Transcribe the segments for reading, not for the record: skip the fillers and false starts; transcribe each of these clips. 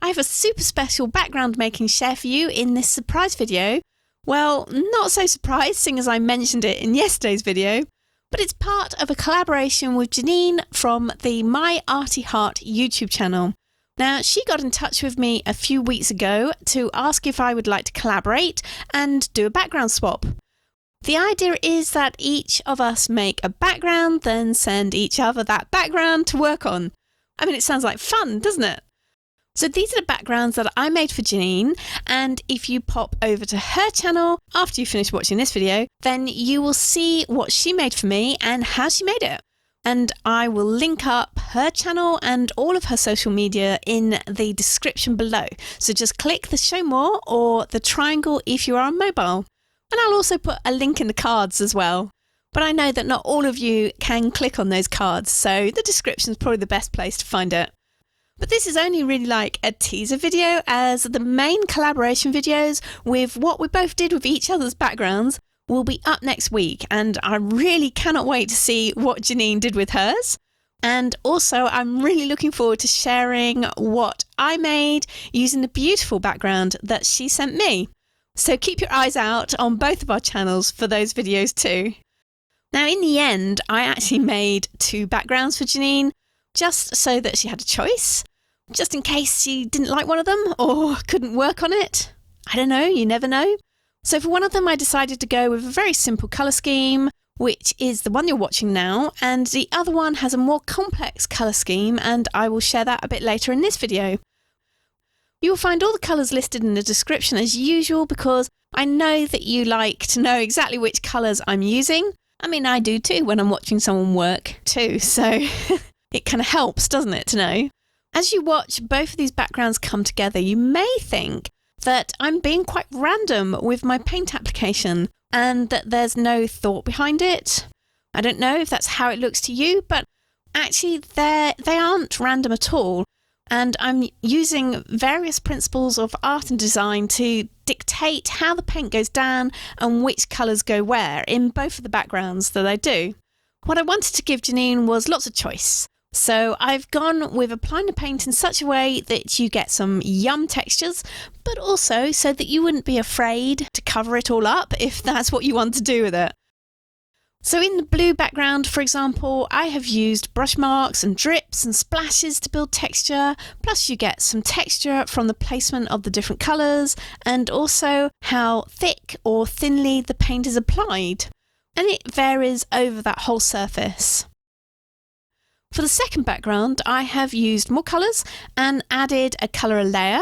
I have a super special background making share for you in this surprise video. Well, not so surprised, seeing as I mentioned it in yesterday's video, but it's part of a collaboration with Jeanine from the My Arty Heart YouTube channel. Now, she got in touch with me a few weeks ago to ask if I would like to collaborate and do a background swap. The idea is that each of us make a background, then send each other that background to work on. I mean, it sounds like fun, doesn't it? So these are the backgrounds that I made for Jeanine, and if you pop over to her channel after you finish watching this video, then you will see what she made for me and how she made it. And I will link up her channel and all of her social media in the description below. So just click the show more or the triangle if you are on mobile. And I'll also put a link in the cards as well. But I know that not all of you can click on those cards, so the description is probably the best place to find it. But this is only really like a teaser video, as the main collaboration videos with what we both did with each other's backgrounds will be up next week, and I really cannot wait to see what Jeanine did with hers. And also I'm really looking forward to sharing what I made using the beautiful background that she sent me. So keep your eyes out on both of our channels for those videos too. Now, in the end, I actually made 2 backgrounds for Jeanine, just so that she had a choice, just in case she didn't like one of them or couldn't work on it. I don't know, you never know. So for one of them, I decided to go with a very simple colour scheme, which is the one you're watching now, and the other one has a more complex colour scheme, and I will share that a bit later in this video. You will find all the colours listed in the description as usual, because I know that you like to know exactly which colours I'm using. I mean, I do too when I'm watching someone work too, so it kind of helps, doesn't it, to know? As you watch both of these backgrounds come together, you may think that I'm being quite random with my paint application and that there's no thought behind it. I don't know if that's how it looks to you, but actually they aren't random at all. And I'm using various principles of art and design to dictate how the paint goes down and which colours go where in both of the backgrounds that I do. What I wanted to give Jeanine was lots of choice. So I've gone with applying the paint in such a way that you get some yum textures, but also so that you wouldn't be afraid to cover it all up if that's what you want to do with it. So in the blue background, for example, I have used brush marks and drips and splashes to build texture, plus you get some texture from the placement of the different colours and also how thick or thinly the paint is applied. And it varies over that whole surface. For the second background, I have used more colours and added a colour layer.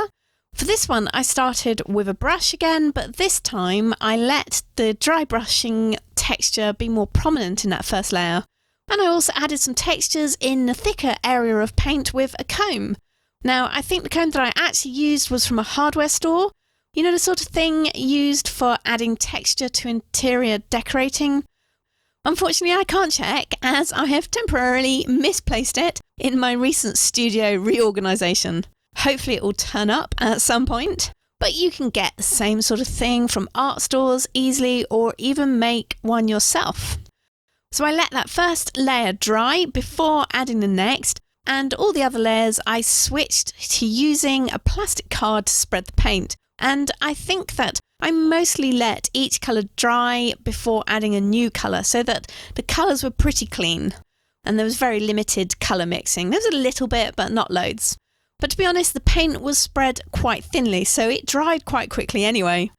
For this one, I started with a brush again, but this time I let the dry brushing texture be more prominent in that first layer. And I also added some textures in the thicker area of paint with a comb. Now, I think the comb that I actually used was from a hardware store. You know, the sort of thing used for adding texture to interior decorating. Unfortunately, I can't check, as I have temporarily misplaced it in my recent studio reorganisation. Hopefully it will turn up at some point, but you can get the same sort of thing from art stores easily, or even make one yourself. So I let that first layer dry before adding the next, and all the other layers I switched to using a plastic card to spread the paint. And I think that I mostly let each colour dry before adding a new colour, so that the colours were pretty clean and there was very limited colour mixing. There was a little bit, but not loads. But to be honest, the paint was spread quite thinly, so it dried quite quickly anyway.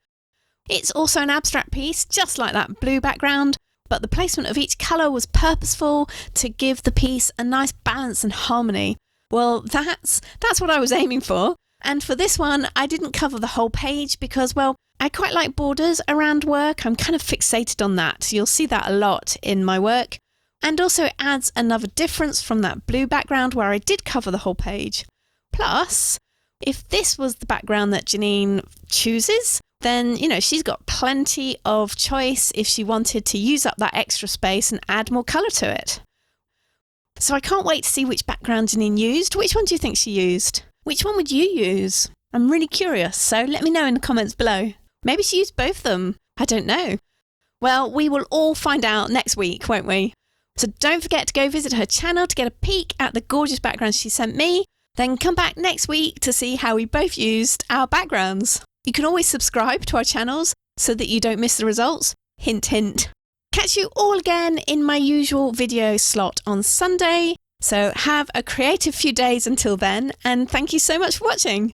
It's also an abstract piece, just like that blue background, but the placement of each colour was purposeful to give the piece a nice balance and harmony. Well, that's what I was aiming for. And for this one, I didn't cover the whole page because, well, I quite like borders around work. I'm kind of fixated on that. You'll see that a lot in my work. And also it adds another difference from that blue background where I did cover the whole page. Plus, if this was the background that Jeanine chooses, then, you know, she's got plenty of choice if she wanted to use up that extra space and add more colour to it. So I can't wait to see which background Jeanine used. Which one do you think she used? Which one would you use? I'm really curious, so let me know in the comments below. Maybe she used both of them. I don't know. Well, we will all find out next week, won't we? So don't forget to go visit her channel to get a peek at the gorgeous background she sent me. Then come back next week to see how we both used our backgrounds. You can always subscribe to our channels so that you don't miss the results. Hint, hint. Catch you all again in my usual video slot on Sunday. So have a creative few days until then, and thank you so much for watching.